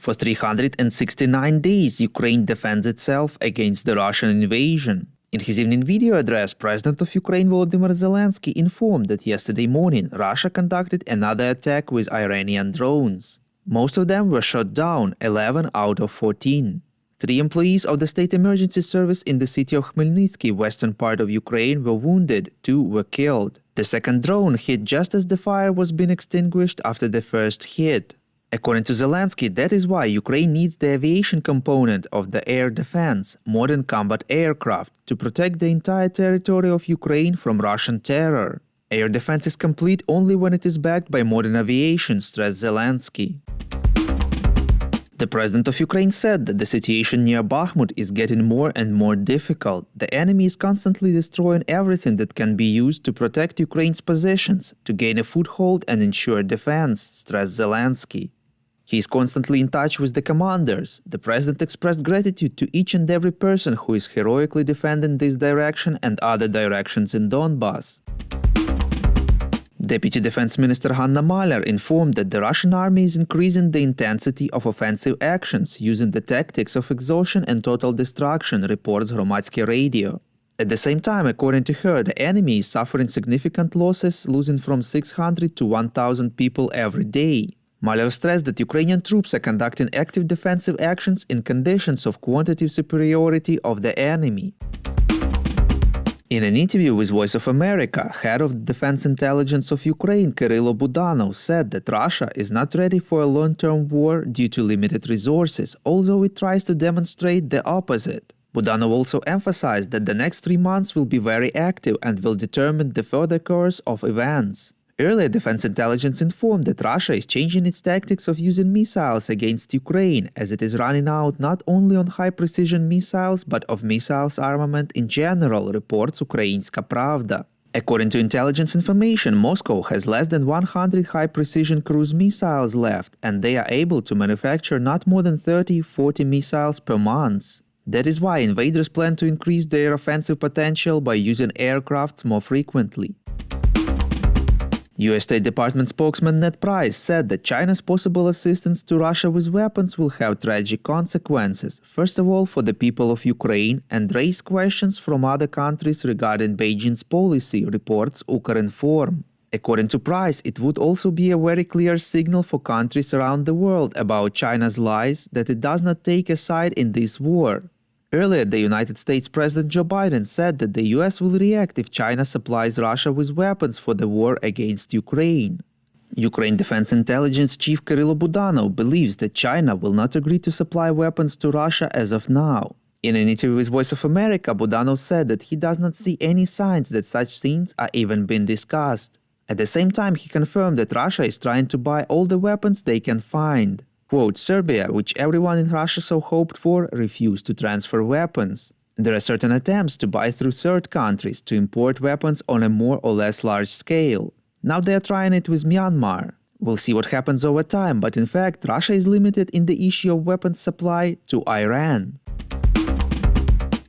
For 369 days, Ukraine defends itself against the Russian invasion. In his evening video address, President of Ukraine Volodymyr Zelensky informed that yesterday morning Russia conducted another attack with Iranian drones. Most of them were shot down, 11 out of 14. 3 employees of the State Emergency Service in the city of Khmelnytsky, western part of Ukraine, were wounded, 2 were killed. The second drone hit just as the fire was being extinguished after the first hit. According to Zelensky, that is why Ukraine needs the aviation component of the air defense, modern combat aircraft, to protect the entire territory of Ukraine from Russian terror. Air defense is complete only when it is backed by modern aviation, stressed Zelensky. The president of Ukraine said that the situation near Bakhmut is getting more and more difficult. The enemy is constantly destroying everything that can be used to protect Ukraine's positions, to gain a foothold and ensure defense, stressed Zelensky. He is constantly in touch with the commanders. The president expressed gratitude to each and every person who is heroically defending this direction and other directions in Donbass. Deputy Defense Minister Hanna Maliar informed that the Russian army is increasing the intensity of offensive actions using the tactics of exhaustion and total destruction, reports Hromadske Radio. At the same time, according to her, the enemy is suffering significant losses, losing from 600 to 1,000 people every day. Maliar stressed that Ukrainian troops are conducting active defensive actions in conditions of quantitative superiority of the enemy. In an interview with Voice of America, head of Defense Intelligence of Ukraine, Kyrylo Budanov, said that Russia is not ready for a long-term war due to limited resources, although it tries to demonstrate the opposite. Budanov also emphasized that the next 3 months will be very active and will determine the further course of events. Earlier, Defense Intelligence informed that Russia is changing its tactics of using missiles against Ukraine, as it is running out not only on high-precision missiles, but of missiles armament in general, reports Ukrainska Pravda. According to intelligence information, Moscow has less than 100 high-precision cruise missiles left, and they are able to manufacture not more than 30-40 missiles per month. That is why invaders plan to increase their offensive potential by using aircrafts more frequently. U.S. State Department spokesman Ned Price said that China's possible assistance to Russia with weapons will have tragic consequences, first of all for the people of Ukraine, and raise questions from other countries regarding Beijing's policy, reports Ukrinform. According to Price, it would also be a very clear signal for countries around the world about China's lies that it does not take a side in this war. Earlier, the United States President Joe Biden said that the U.S. will react if China supplies Russia with weapons for the war against Ukraine. Ukraine Defense Intelligence Chief Kyrylo Budanov believes that China will not agree to supply weapons to Russia as of now. In an interview with Voice of America, Budanov said that he does not see any signs that such things are even being discussed. At the same time, he confirmed that Russia is trying to buy all the weapons they can find. Quote, Serbia, which everyone in Russia so hoped for, refused to transfer weapons. There are certain attempts to buy through third countries to import weapons on a more or less large scale. Now they are trying it with Myanmar. We'll see what happens over time, but in fact, Russia is limited in the issue of weapons supply to Iran.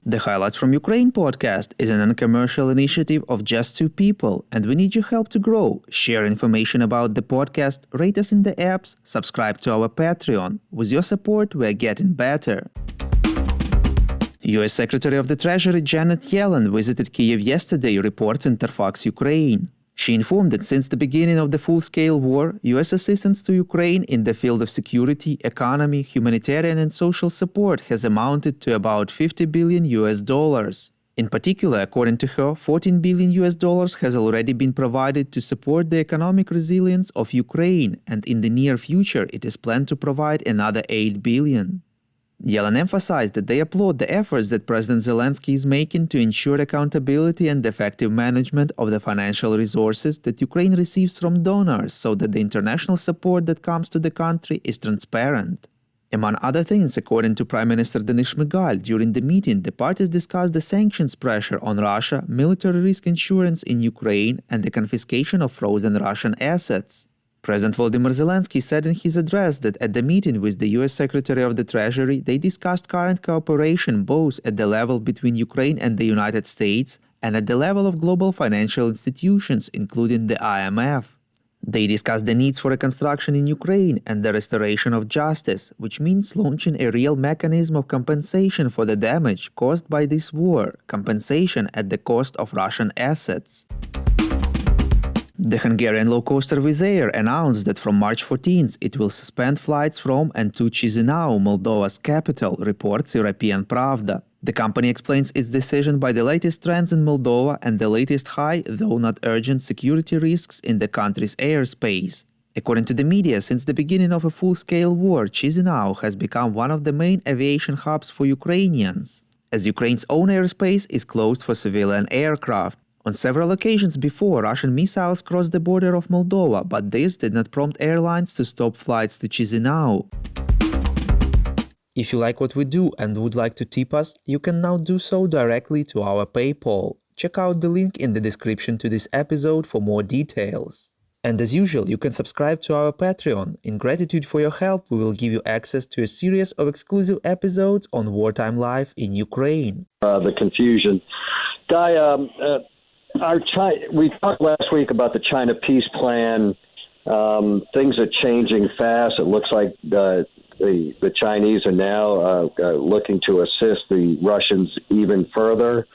The Highlights from Ukraine podcast is an uncommercial initiative of just 2 people, and we need your help to grow. Share information about the podcast, rate us in the apps, subscribe to our Patreon. With your support, we are getting better. U.S. Secretary of the Treasury Janet Yellen visited Kyiv yesterday, reports Interfax Ukraine. She informed that since the beginning of the full-scale war, U.S. assistance to Ukraine in the field of security, economy, humanitarian and social support has amounted to about $50 billion. In particular, according to her, $14 billion has already been provided to support the economic resilience of Ukraine, and in the near future it is planned to provide another $8 billion. Yellen emphasized that they applaud the efforts that President Zelensky is making to ensure accountability and effective management of the financial resources that Ukraine receives from donors so that the international support that comes to the country is transparent. Among other things, according to Prime Minister Denis Shmyhal, during the meeting, the parties discussed the sanctions pressure on Russia, military risk insurance in Ukraine, and the confiscation of frozen Russian assets. President Volodymyr Zelensky said in his address that at the meeting with the U.S. Secretary of the Treasury, they discussed current cooperation both at the level between Ukraine and the United States and at the level of global financial institutions, including the IMF. They discussed the needs for reconstruction in Ukraine and the restoration of justice, which means launching a real mechanism of compensation for the damage caused by this war, compensation at the cost of Russian assets. The Hungarian low-coaster Wizz Air announced that from March 14th it will suspend flights from and to Chisinau, Moldova's capital, reports European Pravda. The company explains its decision by the latest trends in Moldova and the latest high, though not urgent, security risks in the country's airspace. According to the media, since the beginning of a full-scale war, Chisinau has become one of the main aviation hubs for Ukrainians, as Ukraine's own airspace is closed for civilian aircraft. On several occasions before, Russian missiles crossed the border of Moldova, but this did not prompt airlines to stop flights to Chisinau. If you like what we do and would like to tip us, you can now do so directly to our PayPal. Check out the link in the description to this episode for more details. And as usual, you can subscribe to our Patreon. In gratitude for your help, we will give you access to a series of exclusive episodes on wartime life in Ukraine. The confusion. Guy, we talked last week about the China peace plan. Things are changing fast. It looks like the Chinese are now looking to assist the Russians even further.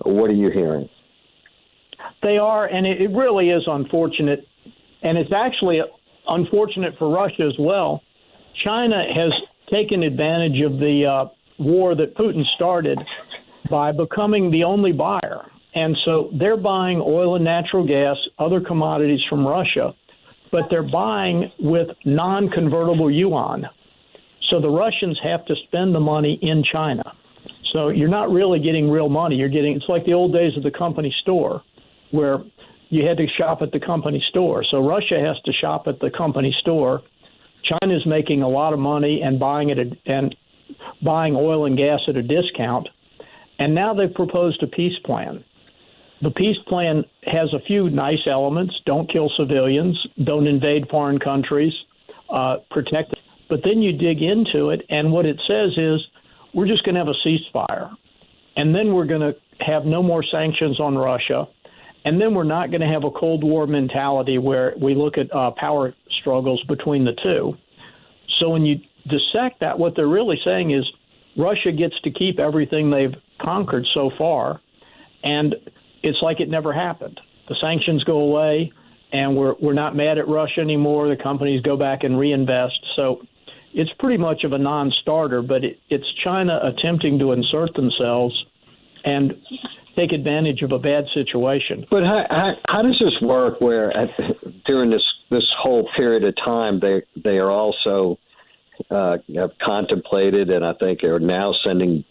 What are you hearing? They are, and it really is unfortunate. And it's actually unfortunate for Russia as well. China has taken advantage of the war that Putin started by becoming the only buyer. And so they're buying oil and natural gas, other commodities from Russia, but they're buying with non-convertible yuan. So the Russians have to spend the money in China. So you're not really getting real money. It's like the old days of the company store where you had to shop at the company store. So Russia has to shop at the company store. China's making a lot of money and buying oil and gas at a discount. And now they've proposed a peace plan. The peace plan has a few nice elements. Don't kill civilians. Don't invade foreign countries. Protect. But then you dig into it, and what it says is we're just going to have a ceasefire. And then we're going to have no more sanctions on Russia. And then we're not going to have a Cold War mentality where we look at power struggles between the two. So when you dissect that, what they're really saying is Russia gets to keep everything they've conquered so far, and it's like it never happened. The sanctions go away, and we're not mad at Russia anymore. The companies go back and reinvest. So it's pretty much of a non-starter, but it's China attempting to insert themselves and take advantage of a bad situation. But how does this work where during this whole period of time they are also have contemplated, and I think are now sending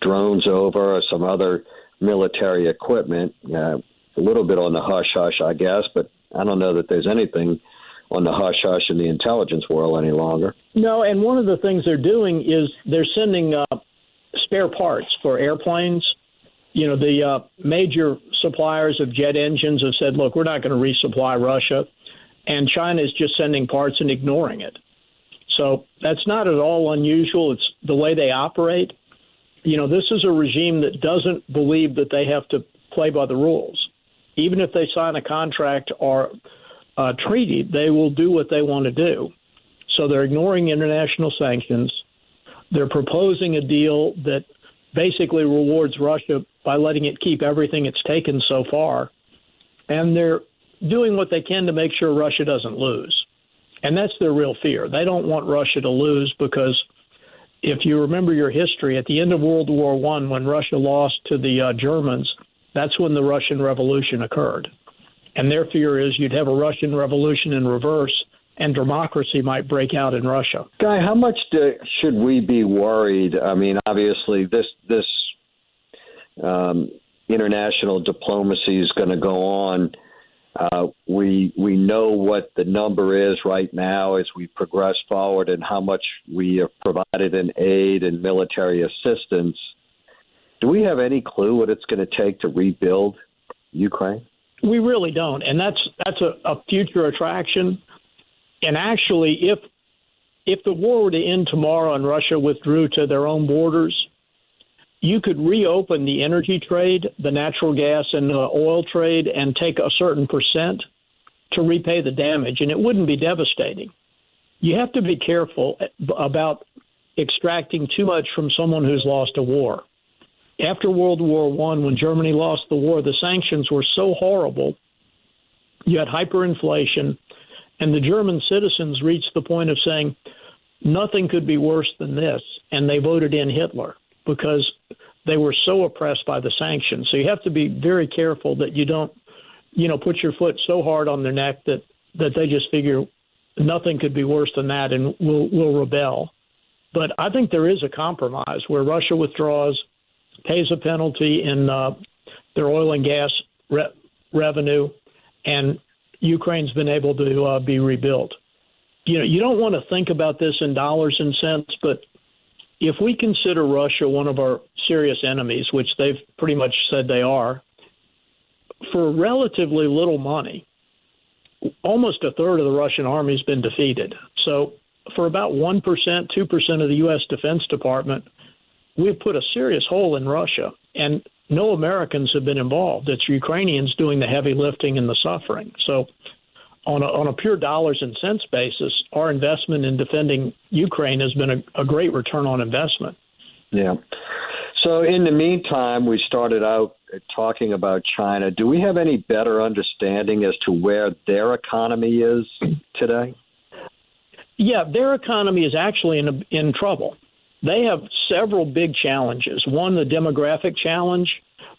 drones over or some other military equipment, a little bit on the hush-hush, I guess, but I don't know that there's anything on the hush-hush in the intelligence world any longer. No, and one of the things they're doing is they're sending spare parts for airplanes. You know, the major suppliers of jet engines have said, look, we're not going to resupply Russia, and China is just sending parts and ignoring it. So that's not at all unusual. It's the way they operate. You know, this is a regime that doesn't believe that they have to play by the rules. Even if they sign a contract or a treaty, they will do what they want to do. So they're ignoring international sanctions. They're proposing a deal that basically rewards Russia by letting it keep everything it's taken so far. And they're doing what they can to make sure Russia doesn't lose. And that's their real fear. They don't want Russia to lose because if you remember your history, at the end of World War I, when Russia lost to the Germans, that's when the Russian Revolution occurred. And their fear is you'd have a Russian Revolution in reverse and democracy might break out in Russia. Guy, how much should we be worried? I mean, obviously, this international diplomacy is going to go on. We know what the number is right now as we progress forward and how much we have provided in aid and military assistance. Do we have any clue what it's going to take to rebuild Ukraine? We really don't, and that's a future attraction. And actually, if the war were to end tomorrow and Russia withdrew to their own borders, you could reopen the energy trade, the natural gas and oil trade, and take a certain percent to repay the damage, and it wouldn't be devastating. You have to be careful about extracting too much from someone who's lost a war. After World War I, when Germany lost the war, the sanctions were so horrible. You had hyperinflation, and the German citizens reached the point of saying, nothing could be worse than this, and they voted in Hitler because they were so oppressed by the sanctions. So you have to be very careful that you don't, put your foot so hard on their neck that they just figure nothing could be worse than that and will rebel. But I think there is a compromise where Russia withdraws, pays a penalty in their oil and gas revenue, and Ukraine's been able to be rebuilt. You don't want to think about this in dollars and cents, but if we consider Russia one of our serious enemies, which they've pretty much said they are, for relatively little money, almost a third of the Russian army has been defeated. So for about 1%, 2% of the U.S. Defense Department, we've put a serious hole in Russia, and no Americans have been involved. It's Ukrainians doing the heavy lifting and the suffering. So on a pure dollars and cents basis, our investment in defending Ukraine has been a great return on investment. Yeah. So in the meantime, we started out talking about China. Do we have any better understanding as to where their economy is today? Yeah, their economy is actually in trouble. They have several big challenges. One, the demographic challenge.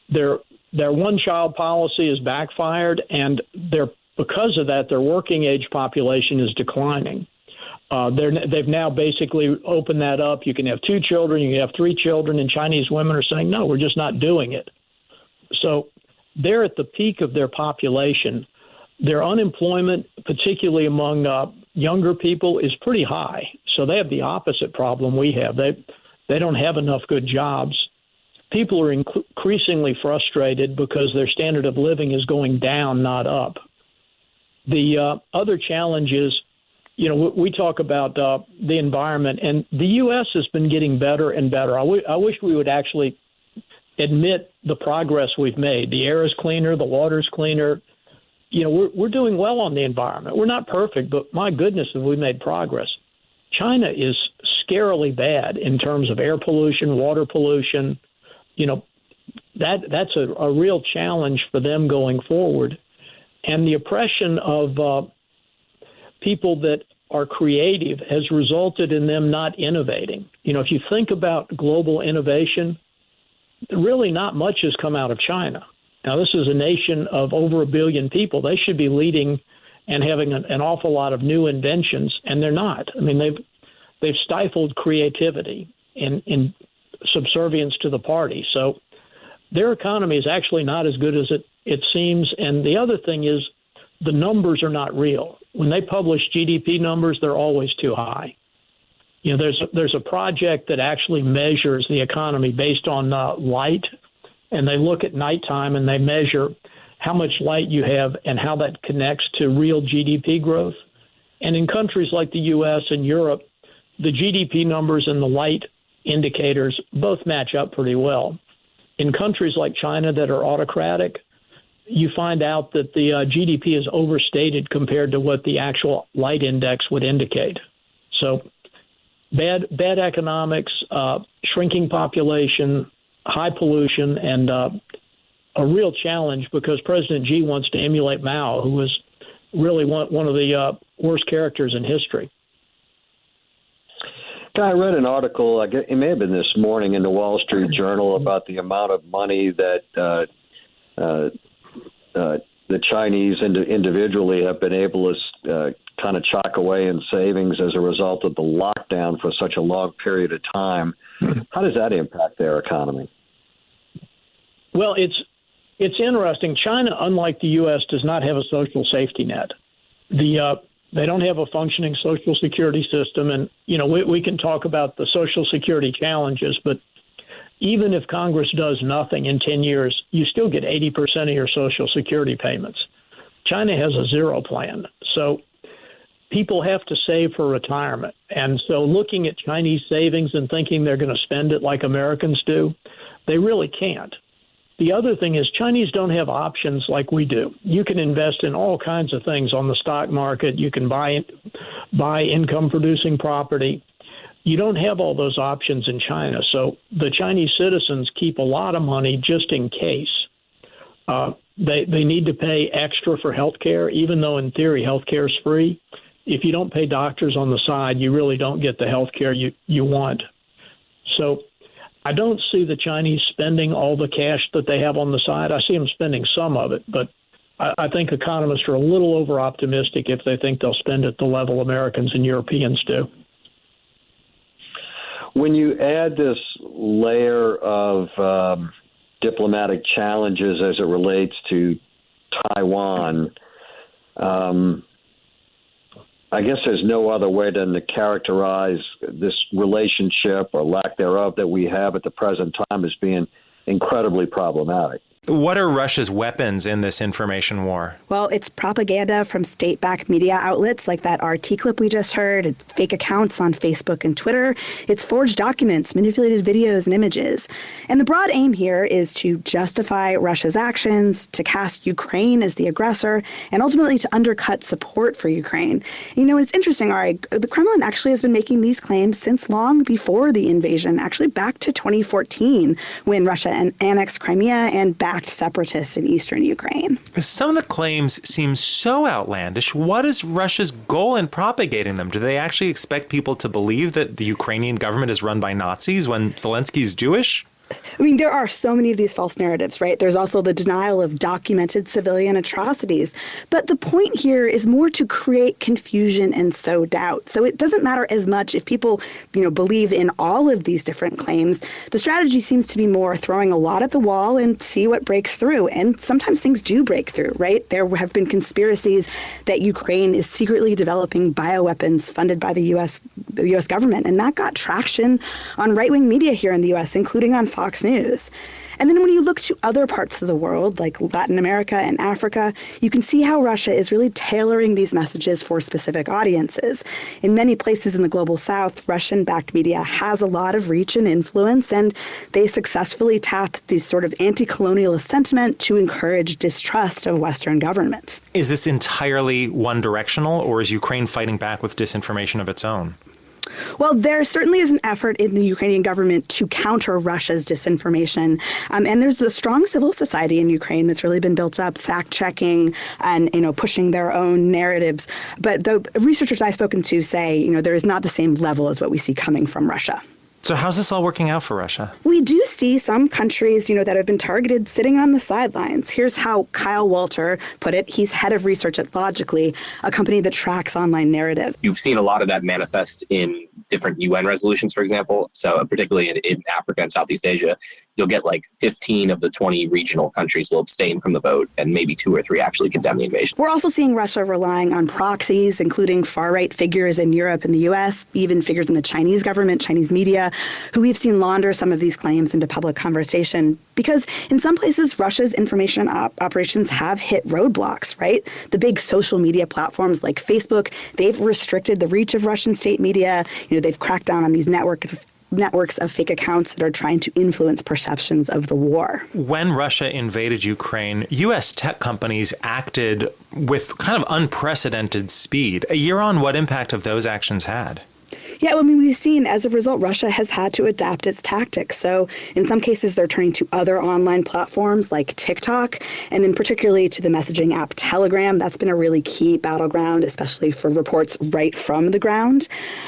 Their one-child policy has backfired, and because of that, their working age population is declining. They've now basically opened that up. You can have 2 children, you can have 3 children, and Chinese women are saying, no, we're just not doing it. So they're at the peak of their population. Their unemployment, particularly among younger people, is pretty high. So they have the opposite problem we have. They don't have enough good jobs. People are increasingly frustrated because their standard of living is going down, not up. The other challenge is, we talk about the environment, and the U.S. has been getting better and better. I wish we would actually admit the progress we've made. The air is cleaner, the water's cleaner. We're doing well on the environment. We're not perfect, but my goodness, have we made progress. China is scarily bad in terms of air pollution, water pollution. That's a real challenge for them going forward. And the oppression of people that are creative has resulted in them not innovating. If you think about global innovation, really not much has come out of China. Now, this is a nation of over 1 billion people. They should be leading and having an awful lot of new inventions, and they're not. I mean, they've stifled creativity in subservience to the party. So their economy is actually not as good as it seems. And the other thing is the numbers are not real. When they publish GDP numbers, they're always too high. There's a project that actually measures the economy based on light, and they look at nighttime and they measure how much light you have and how that connects to real GDP growth. And in countries like the U.S. and Europe, the GDP numbers and the light indicators both match up pretty well. In countries like China that are autocratic, you find out that the GDP is overstated compared to what the actual light index would indicate. So bad economics, shrinking population, high pollution, and a real challenge because President Xi wants to emulate Mao, who was really one of the worst characters in history. I read an article, it may have been this morning, in the Wall Street Journal about the amount of money that the Chinese individually have been able to kind of chalk away in savings as a result of the lockdown for such a long period of time. How does that impact their economy? Well, it's interesting. China, unlike the U.S., does not have a social safety net. They don't have a functioning social security system. And, we can talk about the social security challenges, but even if Congress does nothing in 10 years, you still get 80% of your social security payments. China has a zero plan. So people have to save for retirement. And so looking at Chinese savings and thinking they're going to spend it like Americans do, they really can't. The other thing is Chinese don't have options like we do. You can invest in all kinds of things on the stock market. You can buy income-producing property. You don't have all those options in China. So the Chinese citizens keep a lot of money just in case. They need to pay extra for health care, even though in theory health care is free. If you don't pay doctors on the side, you really don't get the health care you want. So I don't see the Chinese spending all the cash that they have on the side. I see them spending some of it, but I think economists are a little over-optimistic if they think they'll spend at the level Americans and Europeans do. When you add this layer of diplomatic challenges as it relates to Taiwan, I guess there's no other way than to characterize this relationship or lack thereof that we have at the present time as being incredibly problematic. What are Russia's weapons in this information war? Well, it's propaganda from state-backed media outlets like that RT clip we just heard. It's fake accounts on Facebook and Twitter. It's forged documents, manipulated videos and images. And the broad aim here is to justify Russia's actions, to cast Ukraine as the aggressor, and ultimately to undercut support for Ukraine. You know, it's interesting, Ari, the Kremlin actually has been making these claims since long before the invasion, actually back to 2014, when Russia annexed Crimea and backed separatists in eastern Ukraine. Some of the claims seem so outlandish. What is Russia's goal in propagating them? Do they actually expect people to believe that the Ukrainian government is run by Nazis when Zelensky's Jewish? I mean, there are so many of these false narratives, right? There's also the denial of documented civilian atrocities. But the point here is more to create confusion and sow doubt. So it doesn't matter as much if people, believe in all of these different claims. The strategy seems to be more throwing a lot at the wall and see what breaks through. And sometimes things do break through, right? There have been conspiracies that Ukraine is secretly developing bioweapons funded by the U.S. government. And that got traction on right-wing media here in the U.S., including on Fox News. And then when you look to other parts of the world, like Latin America and Africa, you can see how Russia is really tailoring these messages for specific audiences. In many places in the global south, Russian-backed media has a lot of reach and influence, and they successfully tap this sort of anti-colonialist sentiment to encourage distrust of Western governments. Is this entirely one-directional, or is Ukraine fighting back with disinformation of its own? Well, there certainly is an effort in the Ukrainian government to counter Russia's disinformation. And there's a strong civil society in Ukraine that's really been built up, fact-checking and, pushing their own narratives. But the researchers I've spoken to say, there is not the same level as what we see coming from Russia. So how's this all working out for Russia? We do see some countries, that have been targeted sitting on the sidelines. Here's how Kyle Walter put it. He's head of research at Logically, a company that tracks online narrative. You've seen a lot of that manifest in different UN resolutions, for example. So particularly in Africa and Southeast Asia, you'll get like 15 of the 20 regional countries will abstain from the vote, and maybe 2 or 3 actually condemn the invasion. We're also seeing Russia relying on proxies, including far-right figures in Europe and the U.S., even figures in the Chinese government, Chinese media, who we've seen launder some of these claims into public conversation. Because in some places, Russia's information operations have hit roadblocks, right? The big social media platforms like Facebook, they've restricted the reach of Russian state media. They've cracked down on these networks of fake accounts that are trying to influence perceptions of the war. When Russia invaded Ukraine, U.S. tech companies acted with kind of unprecedented speed. A year on, what impact have those actions had? Yeah, we've seen as a result, Russia has had to adapt its tactics. So in some cases, they're turning to other online platforms like TikTok, and then particularly to the messaging app Telegram. That's been a really key battleground, especially for reports right from the ground.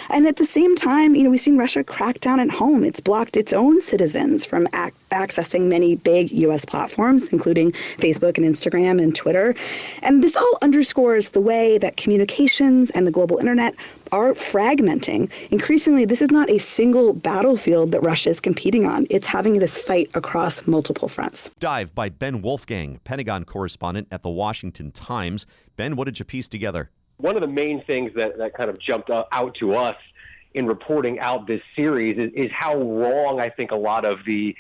And at the same time, we've seen Russia crack down at home. It's blocked its own citizens from accessing many big U.S. platforms, including Facebook and Instagram and Twitter. And this all underscores the way that communications and the global internet are fragmenting. Increasingly, this is not a single battlefield that Russia is competing on. It's having this fight across multiple fronts. Dive by Ben Wolfgang, Pentagon correspondent at the Washington Times. Ben, what did you piece together? One of the main things that kind of jumped out to us in reporting out this series is how wrong I think a lot of the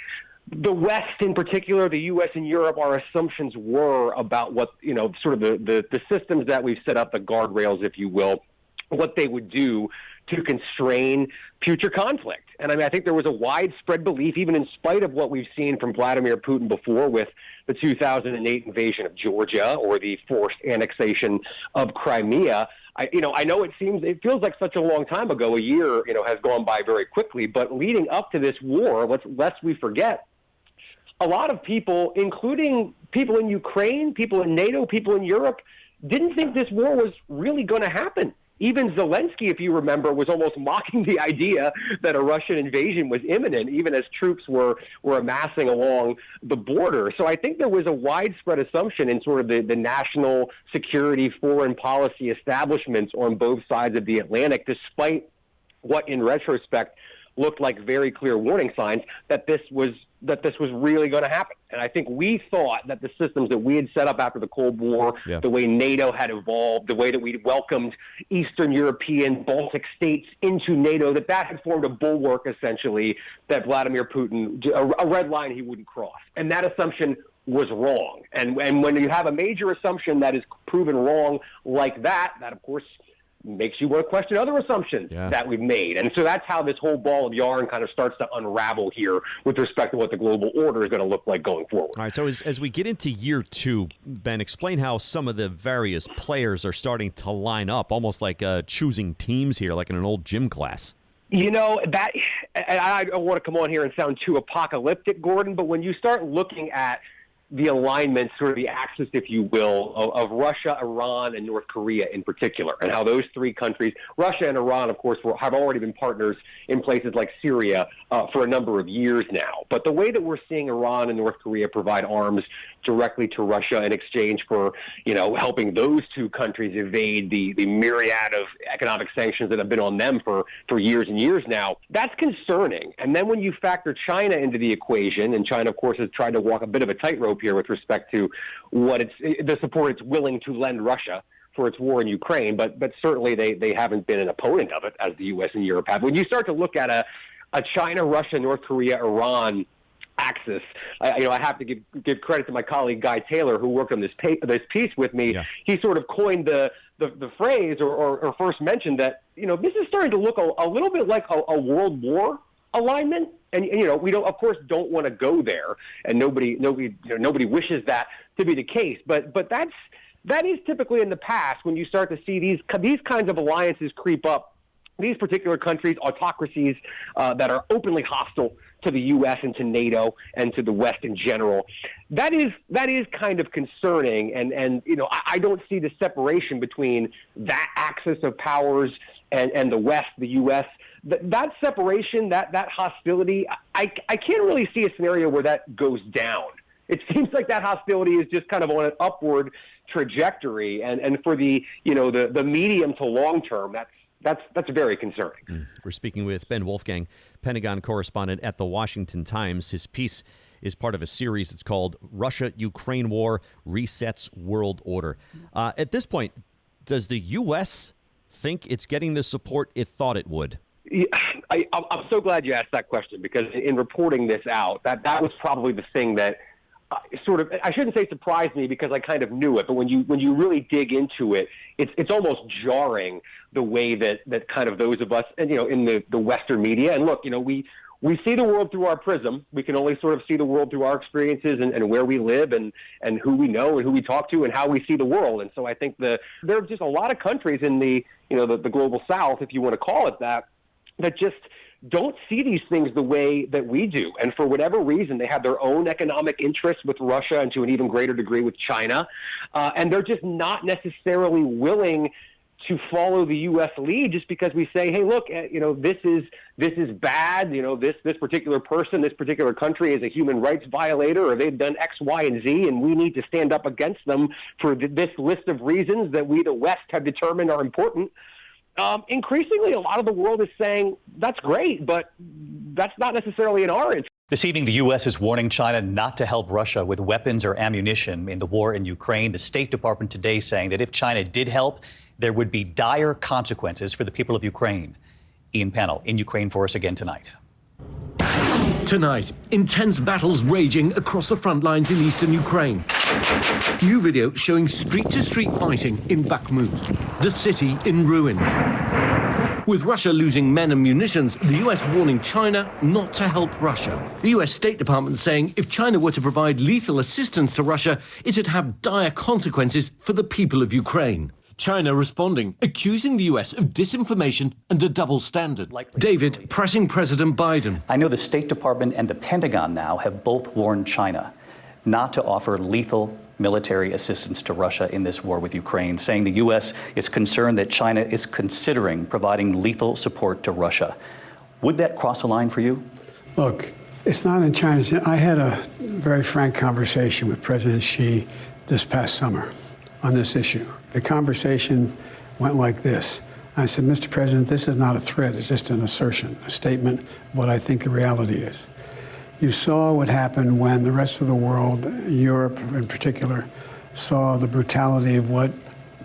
West in particular, the U.S. and Europe, our assumptions were about what, sort of the systems that we've set up, the guardrails, if you will, what they would do to constrain future conflict. And I mean, I think there was a widespread belief, even in spite of what we've seen from Vladimir Putin before with the 2008 invasion of Georgia or the forced annexation of Crimea. I know it feels like such a long time ago. A year, has gone by very quickly. But leading up to this war, lest we forget, a lot of people, including people in Ukraine, people in NATO, people in Europe, didn't think this war was really going to happen. Even Zelensky, if you remember, was almost mocking the idea that a Russian invasion was imminent, even as troops were amassing along the border. So I think there was a widespread assumption in sort of the national security, foreign policy establishments on both sides of the Atlantic, despite what, in retrospect, looked like very clear warning signs that this was really going to happen. And I think we thought that the systems that we had set up after the Cold War, the way NATO had evolved, the way that we welcomed Eastern European, Baltic states into NATO, that had formed a bulwark, essentially, that Vladimir Putin, a red line he wouldn't cross. And that assumption was wrong. And when you have a major assumption that is proven wrong like that, of course, makes you want to question other assumptions that we've made. And so that's how this whole ball of yarn kind of starts to unravel here with respect to what the global order is going to look like going forward. All right, so as we get into year two, Ben, explain how some of the various players are starting to line up, almost like choosing teams here, like in an old gym class. That, and I don't want to come on here and sound too apocalyptic, Gordon, but when you start looking at the alignment, sort of the axis, if you will, of Russia, Iran, and North Korea in particular, and how those three countries, Russia and Iran, of course, have already been partners in places like Syria for a number of years now. But the way that we're seeing Iran and North Korea provide arms directly to Russia in exchange for, helping those two countries evade the myriad of economic sanctions that have been on them for years and years now, that's concerning. And then when you factor China into the equation, and China, of course, has tried to walk a bit of a tightrope here with respect to the support it's willing to lend Russia for its war in Ukraine, but certainly they haven't been an opponent of it, as the U.S. and Europe have. When you start to look at a China, Russia, North Korea, Iran axis, I have to give credit to my colleague Guy Taylor, who worked on this piece with me. Yeah. He sort of coined the phrase or first mentioned that this is starting to look a little bit like a world war alignment. And we don't want to go there, and nobody wishes that to be the case. But that is typically in the past when you start to see these kinds of alliances creep up. These particular countries, autocracies that are openly hostile to the U.S. and to NATO and to the West in general. That is kind of concerning, and I don't see the separation between that axis of powers and the West, the U.S. That separation, that hostility, I can't really see a scenario where that goes down. It seems like that hostility is just kind of on an upward trajectory, and for the medium to long term, that's very concerning. We're speaking with Ben Wolfgang, Pentagon correspondent at the Washington Times. His piece is part of a series. It's called Russia-Ukraine War Resets World Order. At this point, does the U.S. think it's getting the support it thought it would? I'm so glad you asked that question, because in reporting this out, that was probably the thing that I shouldn't say surprised me, because I kind of knew it, but when you really dig into it, it's almost jarring the way that kind of those of us, and in the Western media, and look, we see the world through our prism. We can only sort of see the world through our experiences and where we live and who we know and who we talk to and how we see the world. And so I think there are just a lot of countries in the global South, if you want to call it that just don't see these things the way that we do. And for whatever reason, they have their own economic interests with Russia and to an even greater degree with China. And they're just not necessarily willing to follow the U.S. lead just because we say, hey, look, this is bad. This particular person, this particular country is a human rights violator, or they've done X, Y, and Z, and we need to stand up against them for this list of reasons that we, the West, have determined are important. Increasingly, a lot of the world is saying, that's great, but that's not necessarily in our interest. This evening, the U.S. is warning China not to help Russia with weapons or ammunition in the war in Ukraine. The State Department today saying that if China did help, there would be dire consequences for the people of Ukraine. Ian Pennell in Ukraine for us again tonight. Tonight, intense battles raging across the front lines in eastern Ukraine. New video showing street-to-street fighting in Bakhmut, the city in ruins. With Russia losing men and munitions, the US warning China not to help Russia. The US State Department saying if China were to provide lethal assistance to Russia, it'd have dire consequences for the people of Ukraine. China responding, accusing the US of disinformation and a double standard. David pressing President Biden. I know the State Department and the Pentagon now have both warned China not to offer lethal military assistance to Russia in this war with Ukraine, saying the U.S. is concerned that China is considering providing lethal support to Russia. Would that cross a line for you? Look, it's not in China's. I had a very frank conversation with President Xi this past summer on this issue. The conversation went like this. I said, Mr. President, this is not a threat, it's just an assertion, a statement of what I think the reality is. You saw what happened when the rest of the world, Europe in particular, saw the brutality of what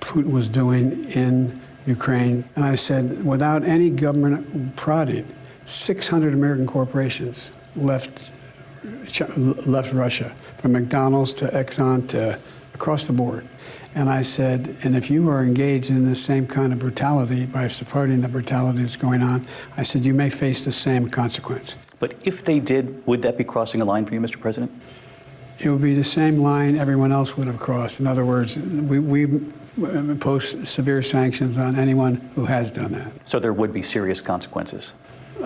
Putin was doing in Ukraine. And I said, without any government prodding, 600 American corporations left Russia, from McDonald's to Exxon to across the board. And I said, and if you are engaged in the same kind of brutality by supporting the brutality that's going on, I said, you may face the same consequence. But if they did, would that be crossing a line for you, Mr. President? It would be the same line everyone else would have crossed. In other words, we post severe sanctions on anyone who has done that. So there would be serious consequences?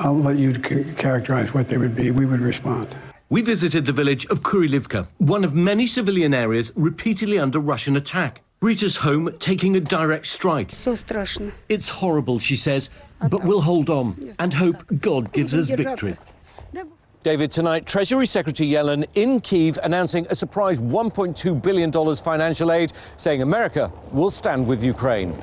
I'll let you characterize what they would be. We would respond. We visited the village of Kurilivka, one of many civilian areas repeatedly under Russian attack. Rita's home taking a direct strike. It's horrible, she says, but we'll hold on and hope God gives us victory. David, tonight, Treasury Secretary Yellen in Kyiv announcing a surprise $1.2 billion financial aid, saying America will stand with Ukraine.